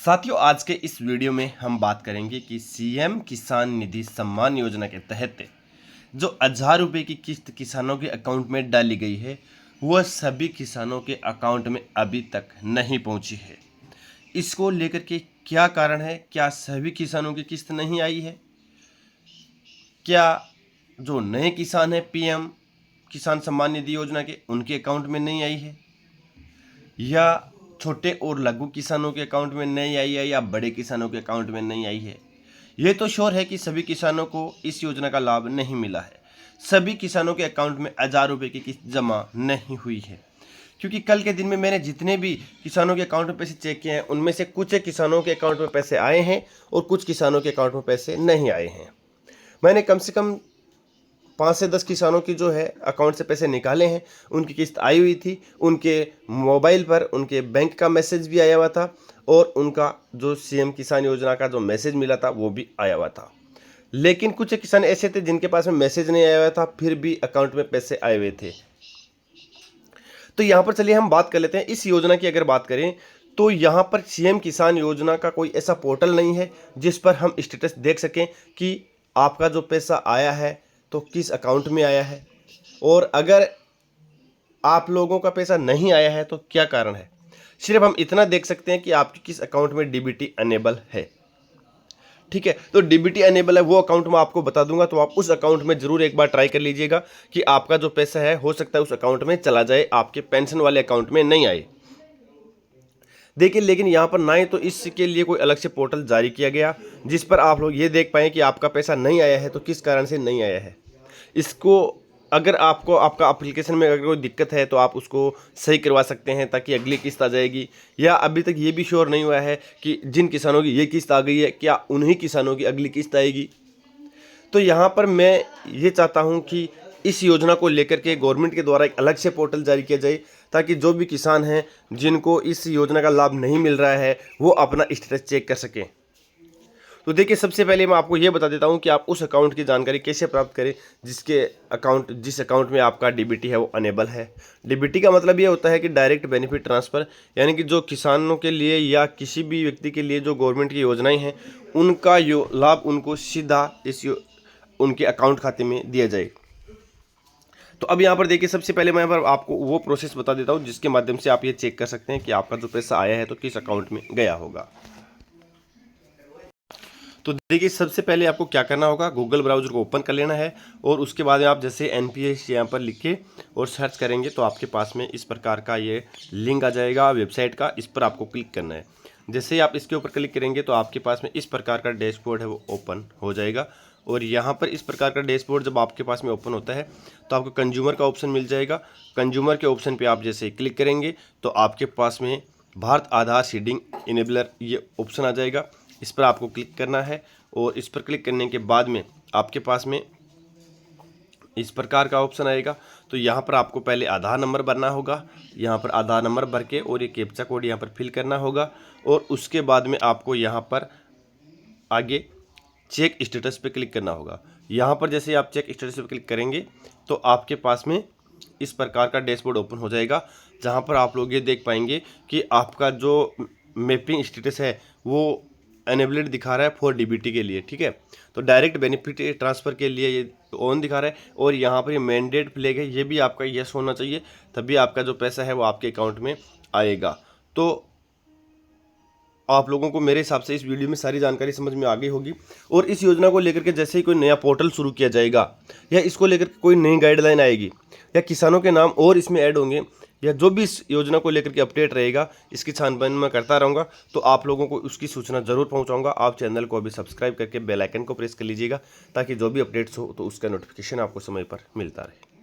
साथियों, आज के इस वीडियो में हम बात करेंगे कि सीएम किसान निधि सम्मान योजना के तहत जो 1000 रुपये की किस्त किसानों के अकाउंट में डाली गई है वह सभी किसानों के अकाउंट में अभी तक नहीं पहुंची है। इसको लेकर के क्या कारण है? क्या सभी किसानों की किस्त नहीं आई है? क्या जो नए किसान हैं पीएम किसान सम्मान निधि योजना के उनके अकाउंट में नहीं आई है, या छोटे और लघु किसानों के अकाउंट में नहीं आई है, या बड़े किसानों के अकाउंट में नहीं आई है? ये तो श्योर है कि सभी किसानों को इस योजना का लाभ नहीं मिला है। सभी किसानों के अकाउंट में 1000 रुपये की किस्त जमा नहीं हुई है, क्योंकि कल के दिन में मैंने जितने भी किसानों के अकाउंट में पैसे चेक किए हैं उनमें से कुछ किसानों के अकाउंट में पैसे आए हैं और कुछ किसानों के अकाउंट में पैसे नहीं आए हैं। मैंने कम से कम 5 से 10 किसानों की जो है अकाउंट से पैसे निकाले हैं, उनकी किस्त आई हुई थी, उनके मोबाइल पर उनके बैंक का मैसेज भी आया हुआ था और उनका जो सीएम किसान योजना का जो मैसेज मिला था वो भी आया हुआ था। लेकिन कुछ किसान ऐसे थे जिनके पास में मैसेज नहीं आया हुआ था, फिर भी अकाउंट में पैसे आए हुए थे। तो यहाँ पर चलिए हम बात कर लेते हैं इस योजना की। अगर बात करें तो यहाँ पर सीएम किसान योजना का कोई ऐसा पोर्टल नहीं है जिस पर हम स्टेटस देख सकें कि आपका जो पैसा आया है तो किस अकाउंट में आया है, और अगर आप लोगों का पैसा नहीं आया है तो क्या कारण है। सिर्फ हम इतना देख सकते हैं कि आपके किस अकाउंट में डीबीटी अनेबल है। ठीक है, तो डीबीटी अनेबल है वो अकाउंट मैं आपको बता दूंगा, तो आप उस अकाउंट में जरूर एक बार ट्राई कर लीजिएगा कि आपका जो पैसा है हो सकता है उस अकाउंट में चला जाए, आपके पेंशन वाले अकाउंट में नहीं आए। देखिए, लेकिन यहाँ पर ना ही तो इसके लिए कोई अलग से पोर्टल जारी किया गया जिस पर आप लोग ये देख पाएँ कि आपका पैसा नहीं आया है तो किस कारण से नहीं आया है। इसको अगर आपको आपका एप्लीकेशन में अगर कोई दिक्कत है तो आप उसको सही करवा सकते हैं ताकि अगली किस्त आ जाएगी। या अभी तक ये भी श्योर नहीं हुआ है कि जिन किसानों की ये किस्त आ गई है क्या उन्हीं किसानों की अगली किस्त आएगी। तो यहाँ पर मैं ये चाहता हूँ कि इस योजना को लेकर के गवर्नमेंट के द्वारा एक अलग से पोर्टल जारी किया जाए ताकि जो भी किसान हैं जिनको इस योजना का लाभ नहीं मिल रहा है वो अपना स्टेटस चेक कर सकें। तो देखिए, सबसे पहले मैं आपको ये बता देता हूँ कि आप उस अकाउंट की जानकारी कैसे प्राप्त करें जिस अकाउंट में आपका डीबीटी है वो अनेबल है। डीबीटी का मतलब ये होता है कि डायरेक्ट बेनिफिट ट्रांसफ़र, यानी कि जो किसानों के लिए या किसी भी व्यक्ति के लिए जो गवर्नमेंट की योजनाएं हैं उनका लाभ उनको सीधा उनके अकाउंट खाते में दिया जाए। तो अब यहाँ पर देखिए, सबसे पहले मैं यहाँ पर आपको वो प्रोसेस बता देता हूँ जिसके माध्यम से आप ये चेक कर सकते हैं कि आपका जो पैसा आया है तो किस अकाउंट में गया होगा। तो देखिए, सबसे पहले आपको क्या करना होगा, गूगल ब्राउज़र को ओपन कर लेना है और उसके बाद आप जैसे एनपीएस यहाँ पर लिख के और सर्च करेंगे तो आपके पास में इस प्रकार का ये लिंक आ जाएगा वेबसाइट का। इस पर आपको क्लिक करना है। जैसे ही आप इसके ऊपर क्लिक करेंगे तो आपके पास में इस प्रकार का डैशबोर्ड है वो ओपन हो जाएगा। और यहाँ पर इस प्रकार का डैशबोर्ड जब आपके पास में ओपन होता है तो आपको कंज्यूमर का ऑप्शन मिल जाएगा। कंज्यूमर के ऑप्शन पर आप जैसे ही क्लिक करेंगे तो आपके पास में भारत आधार सीडिंग इनेबलर ये ऑप्शन आ जाएगा। इस पर आपको क्लिक करना है और इस पर क्लिक करने के बाद में आपके पास में इस प्रकार का ऑप्शन आएगा। तो यहाँ पर आपको पहले आधार नंबर भरना होगा। यहाँ पर आधार नंबर भर के और ये कैप्चा कोड यहाँ पर फिल करना होगा और उसके बाद में आपको यहाँ पर आगे चेक स्टेटस पे क्लिक करना होगा। यहाँ पर जैसे आप चेक स्टेटस पे क्लिक करेंगे तो आपके पास में इस प्रकार का डैशबोर्ड ओपन हो जाएगा, जहाँ पर आप लोग ये देख पाएंगे कि आपका जो मैपिंग स्टेटस है वो एनेबल्ड दिखा रहा है फॉर डीबीटी के लिए। ठीक है, तो डायरेक्ट बेनिफिट ट्रांसफ़र के लिए ये ऑन दिखा रहा है और यहाँ पर ये मैंडेट फ्लैग है, ये भी आपका यस होना चाहिए, तभी आपका जो पैसा है वो आपके अकाउंट में आएगा। तो आप लोगों को मेरे हिसाब से इस वीडियो में सारी जानकारी समझ में आ गई होगी। और इस योजना को लेकर के जैसे ही कोई नया पोर्टल शुरू किया जाएगा या इसको लेकर के कोई नई गाइडलाइन आएगी या किसानों के नाम और इसमें ऐड होंगे या जो भी इस योजना को लेकर के अपडेट रहेगा इसकी छानबीन मैं करता रहूँगा, तो आप लोगों को उसकी सूचना जरूर पहुँचाऊँगा। आप चैनल को अभी सब्सक्राइब करके बेल आइकन को प्रेस कर लीजिएगा ताकि जो भी अपडेट्स हो तो उसका नोटिफिकेशन आपको समय पर मिलता रहे।